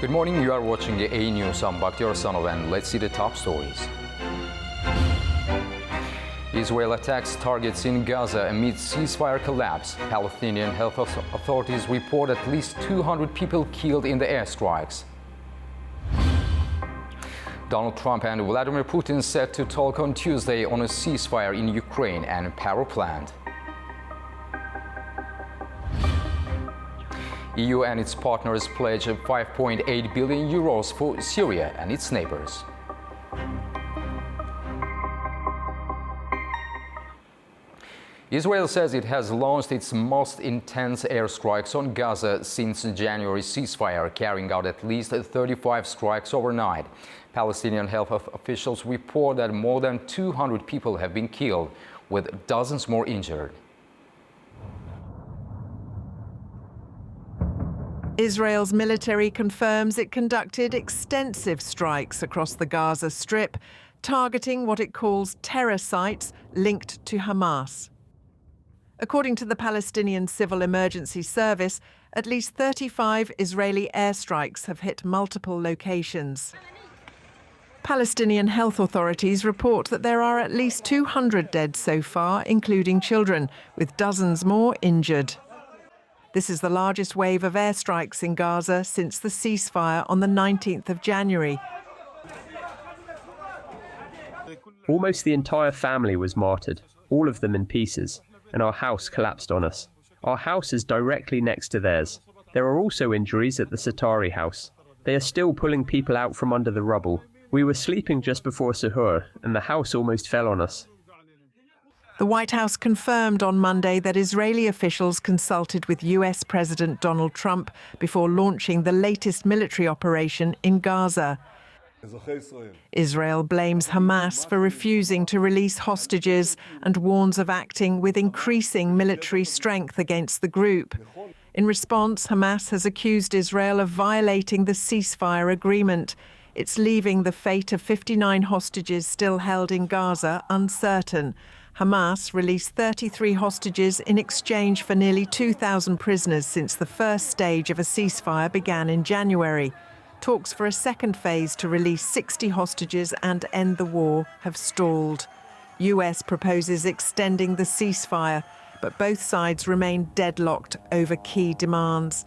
Good morning, you are watching A News. I'm Bakhtiar Sanov and let's see the top stories. Israel attacks targets in Gaza amid ceasefire collapse. Palestinian health authorities report at least 200 people killed in the airstrikes. Donald Trump and Vladimir Putin set to talk on Tuesday on a ceasefire in Ukraine and power plant. EU and its partners pledge 5.8 billion euros for Syria and its neighbors. Israel says it has launched its most intense airstrikes on Gaza since January's ceasefire, carrying out at least 35 strikes overnight. Palestinian health officials report that more than 200 people have been killed, with dozens more injured. Israel's military confirms it conducted extensive strikes across the Gaza Strip, targeting what it calls terror sites linked to Hamas. According to the Palestinian Civil Emergency Service, at least 35 Israeli airstrikes have hit multiple locations. Palestinian health authorities report that there are at least 200 dead so far, including children, with dozens more injured. This is the largest wave of airstrikes in Gaza since the ceasefire on the 19th of January. Almost the entire family was martyred, all of them in pieces, and our house collapsed on us. Our house is directly next to theirs. There are also injuries at the Satari house. They are still pulling people out from under the rubble. We were sleeping just before Suhoor, and the house almost fell on us. The White House confirmed on Monday that Israeli officials consulted with US President Donald Trump before launching the latest military operation in Gaza. Israel blames Hamas for refusing to release hostages and warns of acting with increasing military strength against the group. In response, Hamas has accused Israel of violating the ceasefire agreement. It's leaving the fate of 59 hostages still held in Gaza uncertain. Hamas released 33 hostages in exchange for nearly 2,000 prisoners since the first stage of a ceasefire began in January. Talks for a second phase to release 60 hostages and end the war have stalled. US proposes extending the ceasefire, but both sides remain deadlocked over key demands.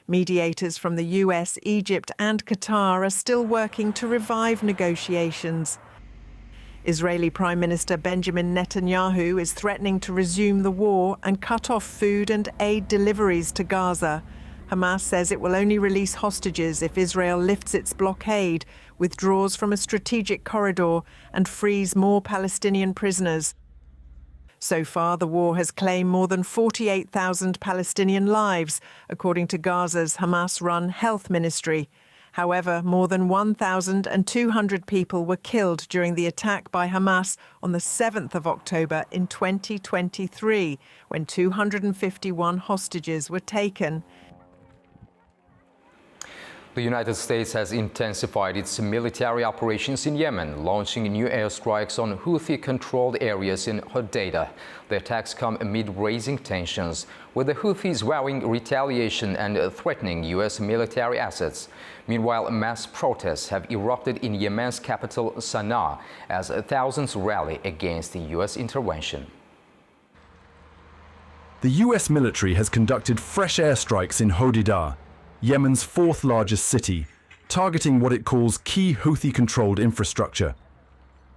Mediators from the US, Egypt and Qatar are still working to revive negotiations. Israeli Prime Minister Benjamin Netanyahu is threatening to resume the war and cut off food and aid deliveries to Gaza. Hamas says it will only release hostages if Israel lifts its blockade, withdraws from a strategic corridor and frees more Palestinian prisoners. So far, the war has claimed more than 48,000 Palestinian lives, according to Gaza's Hamas-run health ministry. However, more than 1,200 people were killed during the attack by Hamas on the 7th of October in 2023, when 251 hostages were taken. The United States has intensified its military operations in Yemen, launching new airstrikes on Houthi-controlled areas in Hodeidah. The attacks come amid rising tensions, with the Houthis vowing retaliation and threatening U.S. military assets. Meanwhile, mass protests have erupted in Yemen's capital, Sana'a, as thousands rally against the U.S. intervention. The U.S. military has conducted fresh airstrikes in Hodeidah, Yemen's fourth largest city, targeting what it calls key Houthi-controlled infrastructure.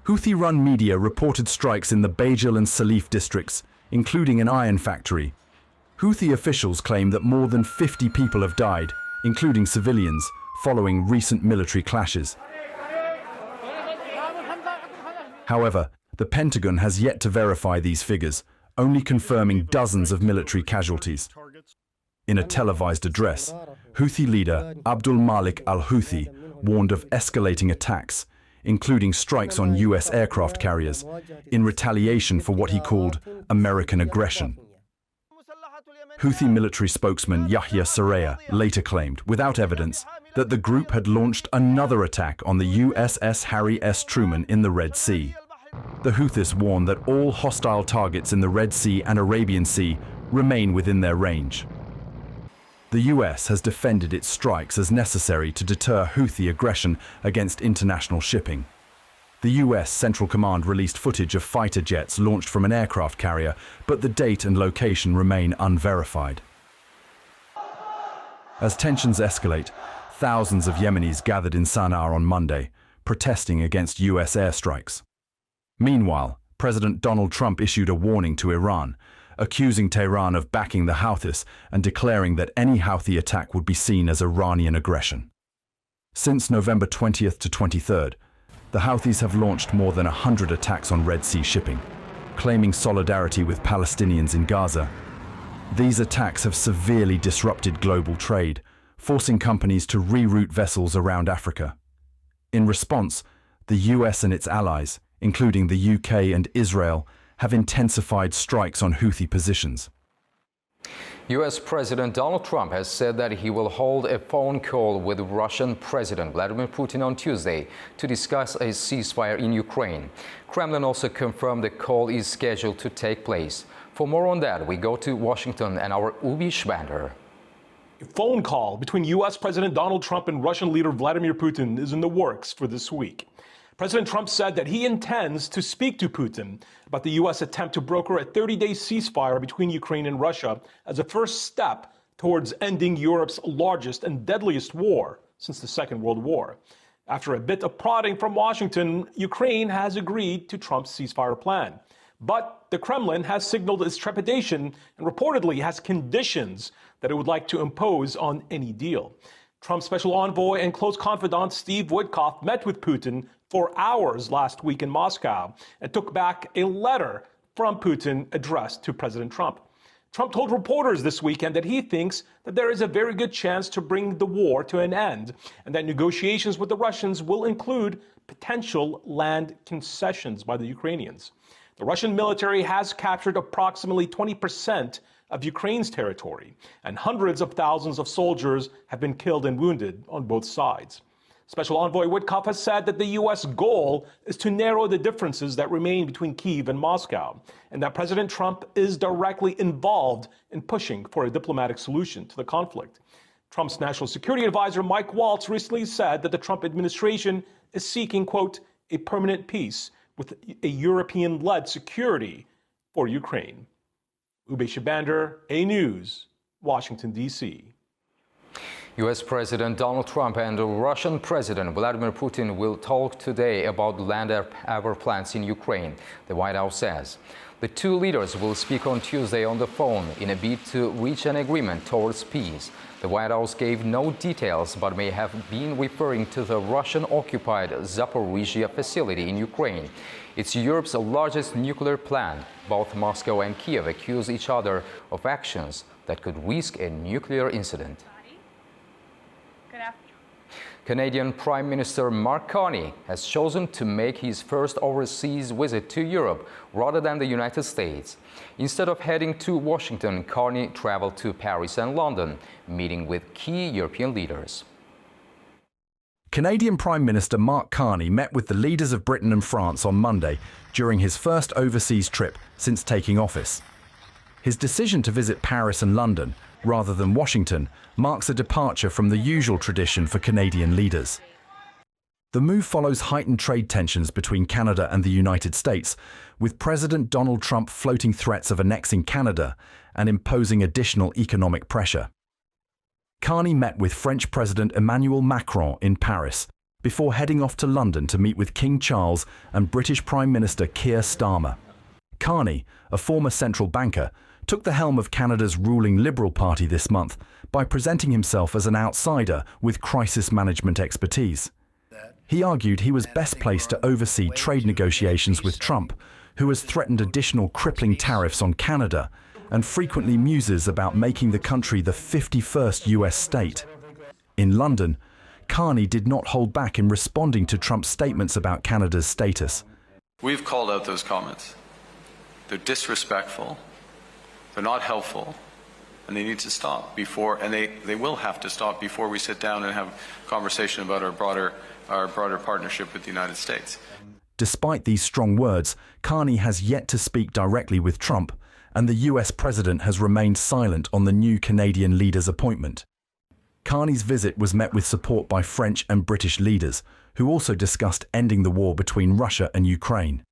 Houthi-run media reported strikes in the Bajil and Salif districts, including an iron factory. Houthi officials claim that more than 50 people have died, including civilians, following recent military clashes. However, the Pentagon has yet to verify these figures, only confirming dozens of military casualties. In a televised address, Houthi leader Abdul Malik al-Houthi warned of escalating attacks, including strikes on U.S. aircraft carriers, in retaliation for what he called American aggression. Houthi military spokesman Yahya Saraya later claimed, without evidence, that the group had launched another attack on the USS Harry S. Truman in the Red Sea. The Houthis warn that all hostile targets in the Red Sea and Arabian Sea remain within their range. The US has defended its strikes as necessary to deter Houthi aggression against international shipping. The US Central Command released footage of fighter jets launched from an aircraft carrier, but the date and location remain unverified. As tensions escalate, thousands of Yemenis gathered in Sana'a on Monday, protesting against US airstrikes. Meanwhile, President Donald Trump issued a warning to Iran, accusing Tehran of backing the Houthis and declaring that any Houthi attack would be seen as Iranian aggression. Since November 20th to 23rd, the Houthis have launched more than 100 attacks on Red Sea shipping, claiming solidarity with Palestinians in Gaza. These attacks have severely disrupted global trade, forcing companies to reroute vessels around Africa. In response, the US and its allies, including the UK and Israel, have intensified strikes on Houthi positions. US President Donald Trump has said that he will hold a phone call with Russian President Vladimir Putin on Tuesday to discuss a ceasefire in Ukraine. Kremlin also confirmed the call is scheduled to take place. For more on that, we go to Washington and our Ubi Schbander. A phone call between US President Donald Trump and Russian leader Vladimir Putin is in the works for this week. President Trump said that he intends to speak to Putin about the U.S. attempt to broker a 30-day ceasefire between Ukraine and Russia as a first step towards ending Europe's largest and deadliest war since the Second World War. After a bit of prodding from Washington, Ukraine has agreed to Trump's ceasefire plan. But the Kremlin has signaled its trepidation and reportedly has conditions that it would like to impose on any deal. Trump's special envoy and close confidant Steve Witkoff met with Putin for hours last week in Moscow and took back a letter from Putin addressed to President Trump. Trump told reporters this weekend that he thinks that there is a very good chance to bring the war to an end and that negotiations with the Russians will include potential land concessions by the Ukrainians. The Russian military has captured approximately 20% of Ukraine's territory, and hundreds of thousands of soldiers have been killed and wounded on both sides. Special Envoy Witkoff has said that the U.S. goal is to narrow the differences that remain between Kyiv and Moscow, and that President Trump is directly involved in pushing for a diplomatic solution to the conflict. Trump's national security advisor, Mike Waltz, recently said that the Trump administration is seeking, quote, a permanent peace with a European-led security for Ukraine. Ube Shabander, A News, Washington, D.C. U.S. President Donald Trump and Russian President Vladimir Putin will talk today about land power plants in Ukraine, the White House says. The two leaders will speak on Tuesday on the phone in a bid to reach an agreement towards peace. The White House gave no details, but may have been referring to the Russian-occupied Zaporizhzhia facility in Ukraine. It's Europe's largest nuclear plant. Both Moscow and Kiev accuse each other of actions that could risk a nuclear incident. Canadian Prime Minister Mark Carney has chosen to make his first overseas visit to Europe rather than the United States. Instead of heading to Washington, Carney traveled to Paris and London, meeting with key European leaders. Canadian Prime Minister Mark Carney met with the leaders of Britain and France on Monday during his first overseas trip since taking office. His decision to visit Paris and London rather than Washington marks a departure from the usual tradition for Canadian leaders. The move follows heightened trade tensions between Canada and the United States, with President Donald Trump floating threats of annexing Canada and imposing additional economic pressure. Carney met with French President Emmanuel Macron in Paris before heading off to London to meet with King Charles and British Prime Minister Keir Starmer. Carney, a former central banker, took the helm of Canada's ruling Liberal Party this month by presenting himself as an outsider with crisis management expertise. He argued he was best placed to oversee trade negotiations with Trump, who has threatened additional crippling tariffs on Canada and frequently muses about making the country the 51st US state. In London, Carney did not hold back in responding to Trump's statements about Canada's status. We've called out those comments. They're disrespectful. They're not helpful, and they need to stop before, and they will have to stop before we sit down and have a conversation about our broader partnership with the United States. Despite these strong words, Carney has yet to speak directly with Trump, and the US president has remained silent on the new Canadian leader's appointment. Carney's visit was met with support by French and British leaders, who also discussed ending the war between Russia and Ukraine.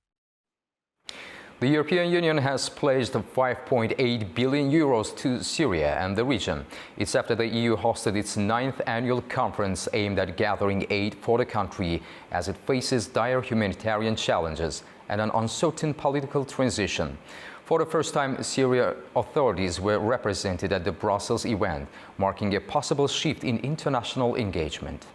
The European Union has pledged 5.8 billion euros to Syria and the region. It's after the EU hosted its 9th annual conference aimed at gathering aid for the country as it faces dire humanitarian challenges and an uncertain political transition. For the first time, Syria authorities were represented at the Brussels event, marking a possible shift in international engagement.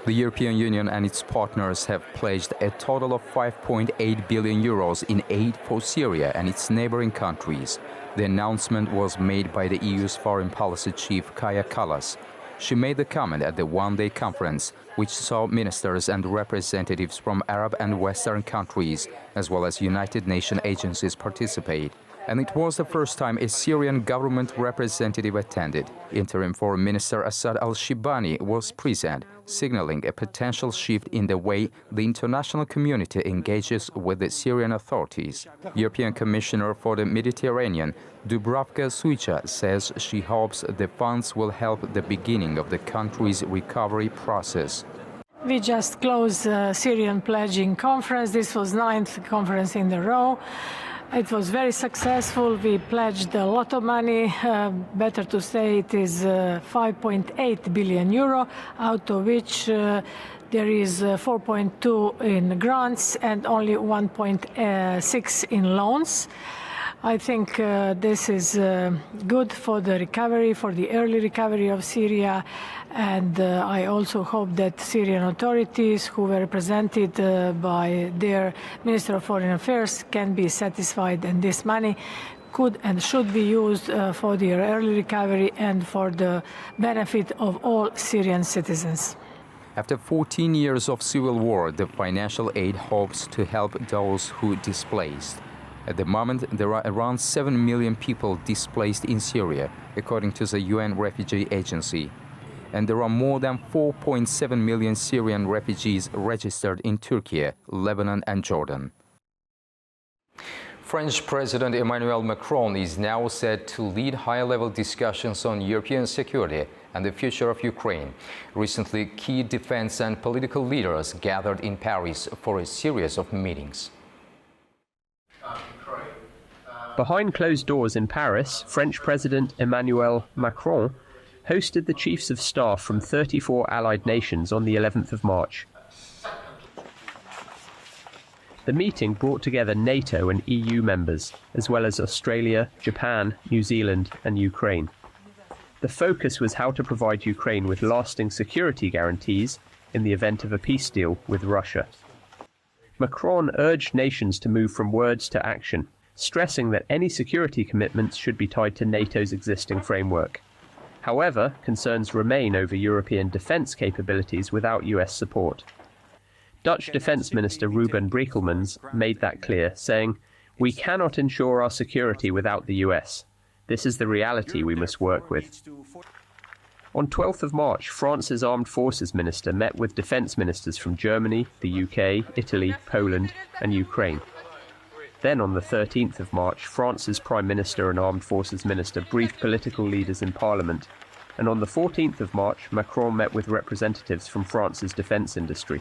The European Union and its partners have pledged a total of 5.8 billion euros in aid for Syria and its neighboring countries. The announcement was made by the EU's foreign policy chief, Kaja Kallas. She made the comment at the one-day conference, which saw ministers and representatives from Arab and Western countries, as well as United Nations agencies participate. And it was the first time a Syrian government representative attended. Interim Foreign Minister Assad al-Shibani was present, signaling a potential shift in the way the international community engages with the Syrian authorities. European Commissioner for the Mediterranean, Dubravka Šuica, says she hopes the funds will help the beginning of the country's recovery process. We just closed the Syrian pledging conference. This was 9th conference in a row. It was very successful. We pledged a lot of money. Better to say it is 5.8 billion euro, out of which there is 4.2 in grants and only 1.6 in loans. I think this is good for the recovery, for the early recovery of Syria, and I also hope that Syrian authorities, who were represented by their Minister of Foreign Affairs, can be satisfied, and this money could and should be used for the early recovery and for the benefit of all Syrian citizens. After 14 years of civil war, the financial aid hopes to help those who displaced. At the moment, there are around 7 million people displaced in Syria, according to the UN Refugee Agency. And there are more than 4.7 million Syrian refugees registered in Turkey, Lebanon and Jordan. French President Emmanuel Macron is now set to lead high-level discussions on European security and the future of Ukraine. Recently, key defense and political leaders gathered in Paris for a series of meetings. Behind closed doors in Paris, French President Emmanuel Macron hosted the chiefs of staff from 34 allied nations on the 11th of March. The meeting brought together NATO and EU members, as well as Australia, Japan, New Zealand and Ukraine. The focus was how to provide Ukraine with lasting security guarantees in the event of a peace deal with Russia. Macron urged nations to move from words to action, stressing that any security commitments should be tied to NATO's existing framework. However, concerns remain over European defence capabilities without US support. Dutch Defence Minister Ruben Brekelmans made that clear, saying, "We cannot ensure our security without the US. This is the reality we must work with." On 12th of March, France's Armed Forces Minister met with defence ministers from Germany, the UK, Italy, Poland and Ukraine. Then on the 13th of March, France's Prime Minister and Armed Forces Minister briefed political leaders in Parliament. And on the 14th of March, Macron met with representatives from France's defence industry.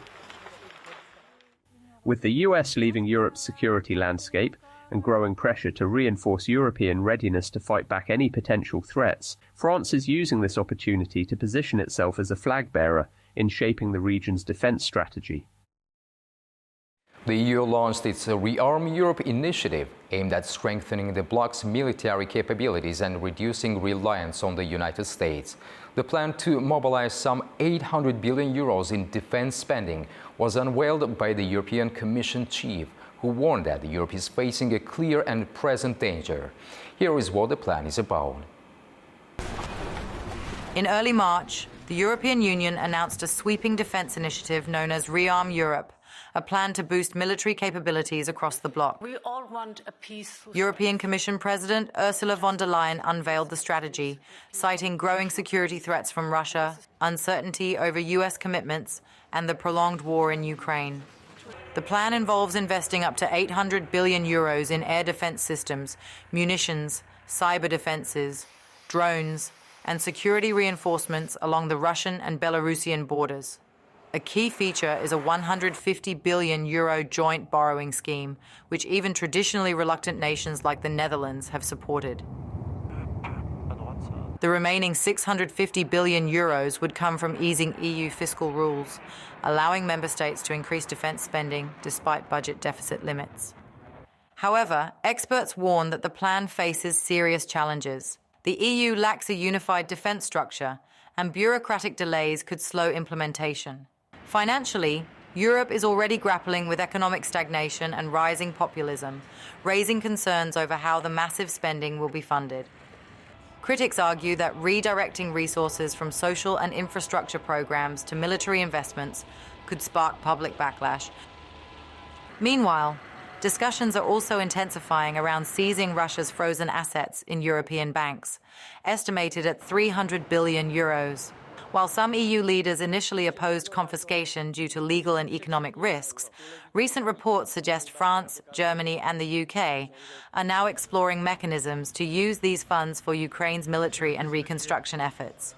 With the US leaving Europe's security landscape and growing pressure to reinforce European readiness to fight back any potential threats, France is using this opportunity to position itself as a flag bearer in shaping the region's defence strategy. The EU launched its Rearm Europe initiative, aimed at strengthening the bloc's military capabilities and reducing reliance on the United States. The plan to mobilize some 800 billion euros in defense spending was unveiled by the European Commission chief, who warned that Europe is facing a clear and present danger. Here is what the plan is about. In early March, the European Union announced a sweeping defense initiative known as Rearm Europe, a plan to boost military capabilities across the bloc. We all want a peaceful... European Commission President Ursula von der Leyen unveiled the strategy, citing growing security threats from Russia, uncertainty over US commitments, and the prolonged war in Ukraine. The plan involves investing up to 800 billion euros in air defense systems, munitions, cyber defenses, drones, and security reinforcements along the Russian and Belarusian borders. A key feature is a 150 billion euro joint borrowing scheme, which even traditionally reluctant nations like the Netherlands have supported. The remaining 650 billion euros would come from easing EU fiscal rules, allowing member states to increase defense spending despite budget deficit limits. However, experts warn that the plan faces serious challenges. The EU lacks a unified defense structure, and bureaucratic delays could slow implementation. Financially, Europe is already grappling with economic stagnation and rising populism, raising concerns over how the massive spending will be funded. Critics argue that redirecting resources from social and infrastructure programs to military investments could spark public backlash. Meanwhile, discussions are also intensifying around seizing Russia's frozen assets in European banks, estimated at 300 billion euros. While some EU leaders initially opposed confiscation due to legal and economic risks, recent reports suggest France, Germany, and the UK are now exploring mechanisms to use these funds for Ukraine's military and reconstruction efforts.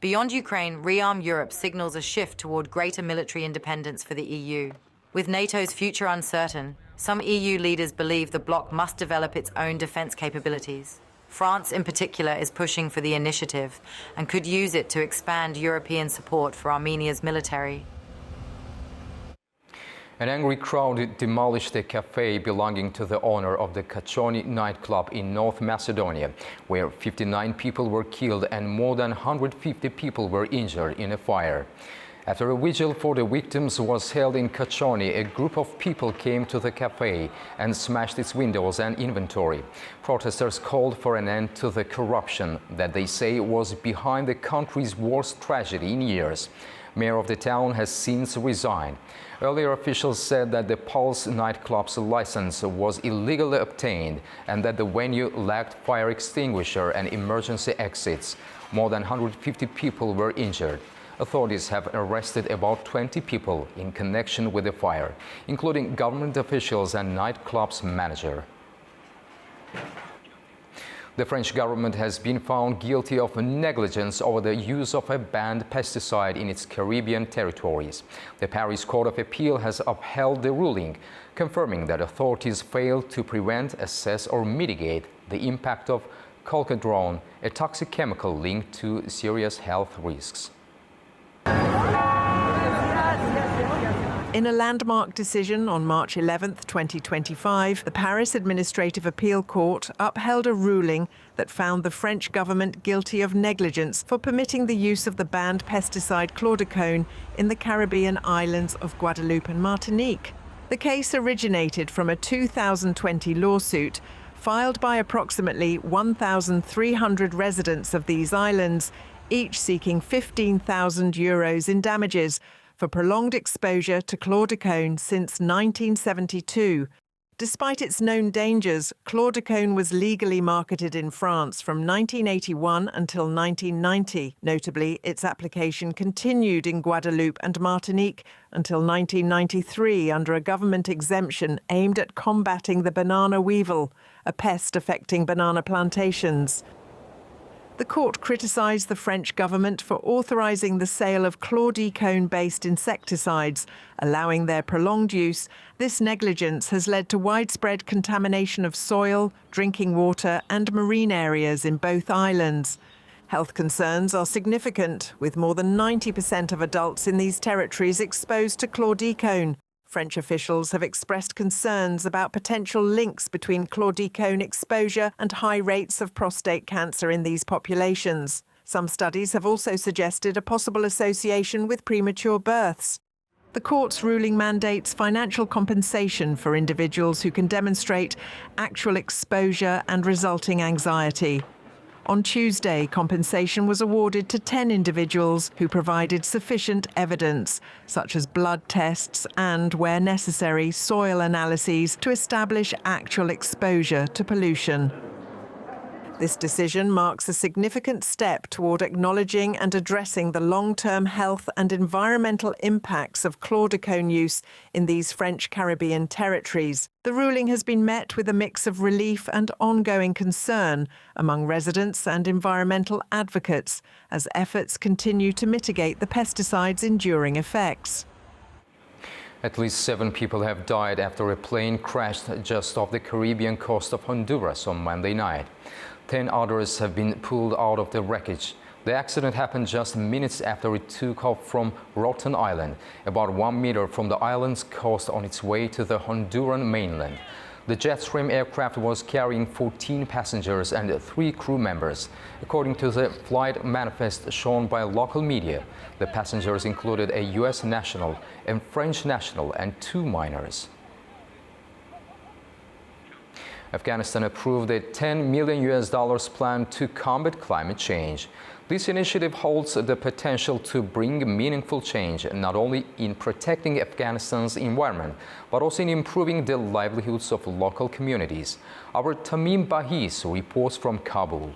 Beyond Ukraine, Rearm Europe signals a shift toward greater military independence for the EU. With NATO's future uncertain, some EU leaders believe the bloc must develop its own defense capabilities. France, in particular, is pushing for the initiative and could use it to expand European support for Armenia's military. An angry crowd demolished a cafe belonging to the owner of the Kachoni nightclub in North Macedonia, where 59 people were killed and more than 150 people were injured in a fire. After a vigil for the victims was held in Kachoni, a group of people came to the cafe and smashed its windows and inventory. Protesters called for an end to the corruption that they say was behind the country's worst tragedy in years. Mayor of the town has since resigned. Earlier officials said that the Pulse nightclub's license was illegally obtained and that the venue lacked fire extinguisher and emergency exits. More than 150 people were injured. Authorities have arrested about 20 people in connection with the fire, including government officials and nightclub's manager. The French government has been found guilty of negligence over the use of a banned pesticide in its Caribbean territories. The Paris Court of Appeal has upheld the ruling, confirming that authorities failed to prevent, assess or mitigate the impact of colchicine, a toxic chemical linked to serious health risks. In a landmark decision on March 11, 2025, the Paris Administrative Appeal Court upheld a ruling that found the French government guilty of negligence for permitting the use of the banned pesticide chlordecone in the Caribbean islands of Guadeloupe and Martinique. The case originated from a 2020 lawsuit filed by approximately 1,300 residents of these islands, each seeking €15,000 in damages for prolonged exposure to chlordecone since 1972. Despite its known dangers, chlordecone was legally marketed in France from 1981 until 1990. Notably, its application continued in Guadeloupe and Martinique until 1993 under a government exemption aimed at combating the banana weevil, a pest affecting banana plantations. The court criticised the French government for authorising the sale of chlordecone-based insecticides, allowing their prolonged use. This negligence has led to widespread contamination of soil, drinking water and marine areas in both islands. Health concerns are significant, with more than 90% of adults in these territories exposed to chlordecone. French officials have expressed concerns about potential links between chlordecone exposure and high rates of prostate cancer in these populations. Some studies have also suggested a possible association with premature births. The court's ruling mandates financial compensation for individuals who can demonstrate actual exposure and resulting anxiety. On Tuesday, compensation was awarded to 10 individuals who provided sufficient evidence, such as blood tests and, where necessary, soil analyses to establish actual exposure to pollution. This decision marks a significant step toward acknowledging and addressing the long-term health and environmental impacts of chlordecone use in these French Caribbean territories. The ruling has been met with a mix of relief and ongoing concern among residents and environmental advocates as efforts continue to mitigate the pesticide's enduring effects. At least 7 people have died after a plane crashed just off the Caribbean coast of Honduras on Monday night. 10 others have been pulled out of the wreckage. The accident happened just minutes after it took off from Roatan Island, about 1 meter from the island's coast on its way to the Honduran mainland. The Jetstream aircraft was carrying 14 passengers and 3 crew members. According to the flight manifest shown by local media, the passengers included a U.S. national, a French national, and 2 minors. Afghanistan approved a $10 million plan to combat climate change. This initiative holds the potential to bring meaningful change, not only in protecting Afghanistan's environment, but also in improving the livelihoods of local communities. Our Tamim Bahis reports from Kabul.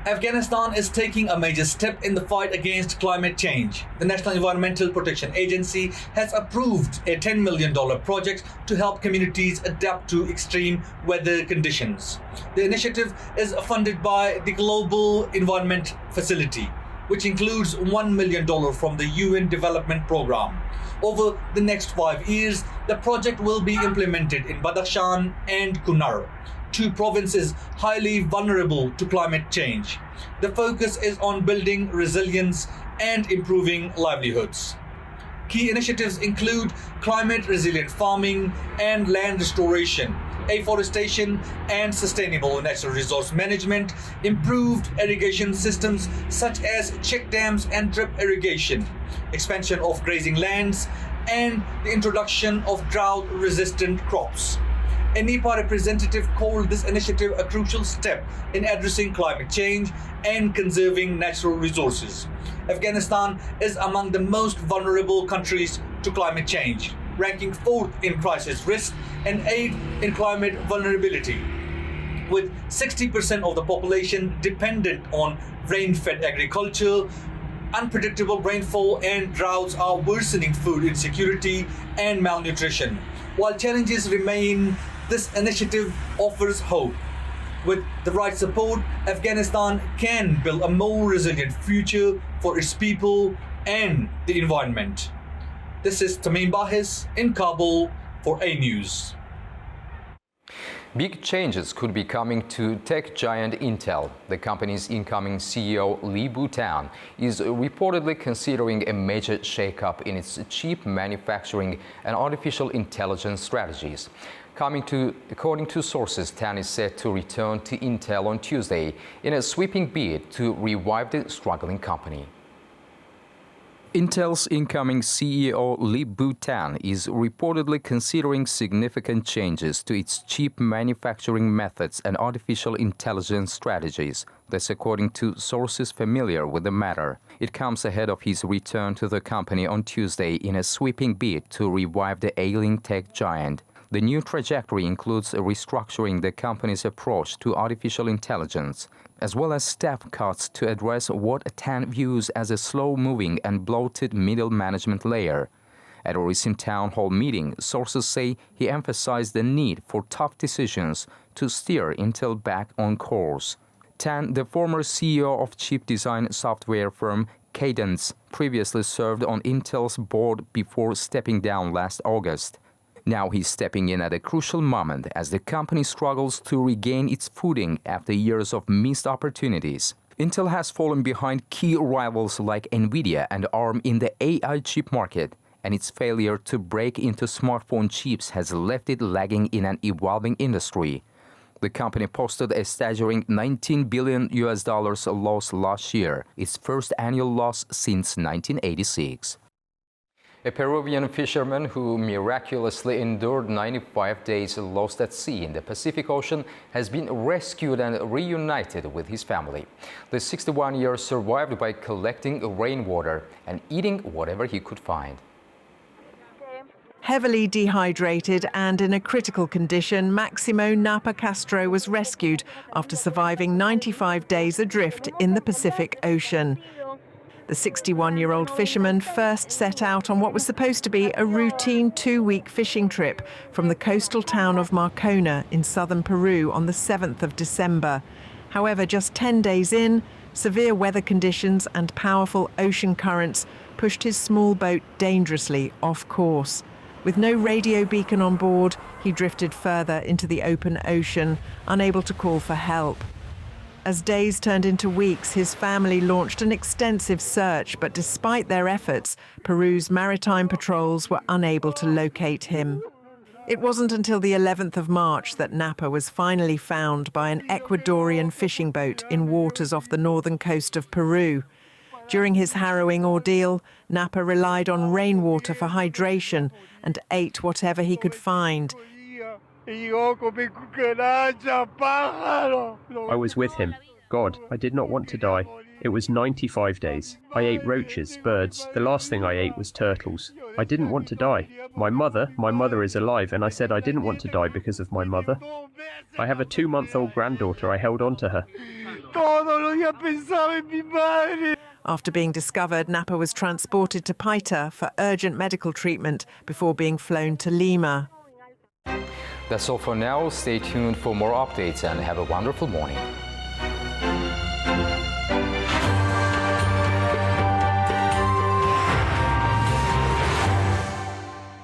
Afghanistan is taking a major step in the fight against climate change. The National Environmental Protection Agency has approved a $10 million project to help communities adapt to extreme weather conditions. The initiative is funded by the Global Environment Facility, which includes $1 million from the UN Development Programme. Over the next 5 years, the project will be implemented in Badakhshan and Kunar, 2 provinces highly vulnerable to climate change. The focus is on building resilience and improving livelihoods. Key initiatives include climate-resilient farming and land restoration, afforestation and sustainable natural resource management, improved irrigation systems such as check dams and drip irrigation, expansion of grazing lands, and the introduction of drought-resistant crops. A NEPA representative called this initiative a crucial step in addressing climate change and conserving natural resources. Afghanistan is among the most vulnerable countries to climate change, ranking 4th in crisis risk and 8th in climate vulnerability. With 60% of the population dependent on rain-fed agriculture, unpredictable rainfall and droughts are worsening food insecurity and malnutrition. While challenges remain, this initiative offers hope. With the right support, Afghanistan can build a more resilient future for its people and the environment. This is Tamim Bahis in Kabul for A News. Big changes could be coming to tech giant Intel. The company's incoming CEO, Lip-Bu Tan, is reportedly considering a major shakeup in its chip manufacturing and artificial intelligence strategies. According to sources, Tan is set to return to Intel on Tuesday in a sweeping bid to revive the struggling company. Intel's incoming CEO Lip-Bu Tan is reportedly considering significant changes to its chip manufacturing methods and artificial intelligence strategies. That's according to sources familiar with the matter. It comes ahead of his return to the company on Tuesday in a sweeping bid to revive the ailing tech giant. The new trajectory includes restructuring the company's approach to artificial intelligence, as well as staff cuts to address what Tan views as a slow-moving and bloated middle management layer. At a recent town hall meeting, sources say he emphasized the need for tough decisions to steer Intel back on course. Tan, the former CEO of chip design software firm Cadence, previously served on Intel's board before stepping down last August. Now he's stepping in at a crucial moment as the company struggles to regain its footing after years of missed opportunities. Intel has fallen behind key rivals like Nvidia and ARM in the AI chip market, and its failure to break into smartphone chips has left it lagging in an evolving industry. The company posted a staggering $19 billion loss last year, its first annual loss since 1986. A Peruvian fisherman who miraculously endured 95 days lost at sea in the Pacific Ocean has been rescued and reunited with his family. The 61-year-old survived by collecting rainwater and eating whatever he could find. Heavily dehydrated and in a critical condition, Maximo Napa Castro was rescued after surviving 95 days adrift in the Pacific Ocean. The 61-year-old fisherman first set out on what was supposed to be a routine 2-week fishing trip from the coastal town of Marcona in southern Peru on the 7th of December. However, just 10 days in, severe weather conditions and powerful ocean currents pushed his small boat dangerously off course. With no radio beacon on board, he drifted further into the open ocean, unable to call for help. As days turned into weeks, his family launched an extensive search, but despite their efforts, Peru's maritime patrols were unable to locate him. It wasn't until the 11th of March that Napa was finally found by an Ecuadorian fishing boat in waters off the northern coast of Peru. During his harrowing ordeal, Napa relied on rainwater for hydration and ate whatever he could find. I was with him. God, I did not want to die. It was 95 days. I ate roaches, birds. The last thing I ate was turtles. I didn't want to die. My mother is alive, and I said I didn't want to die because of my mother. I have a 2-month-old granddaughter. I held on to her. After being discovered, Napa was transported to Paita for urgent medical treatment before being flown to Lima. That's all for now. Stay tuned for more updates and have a wonderful morning.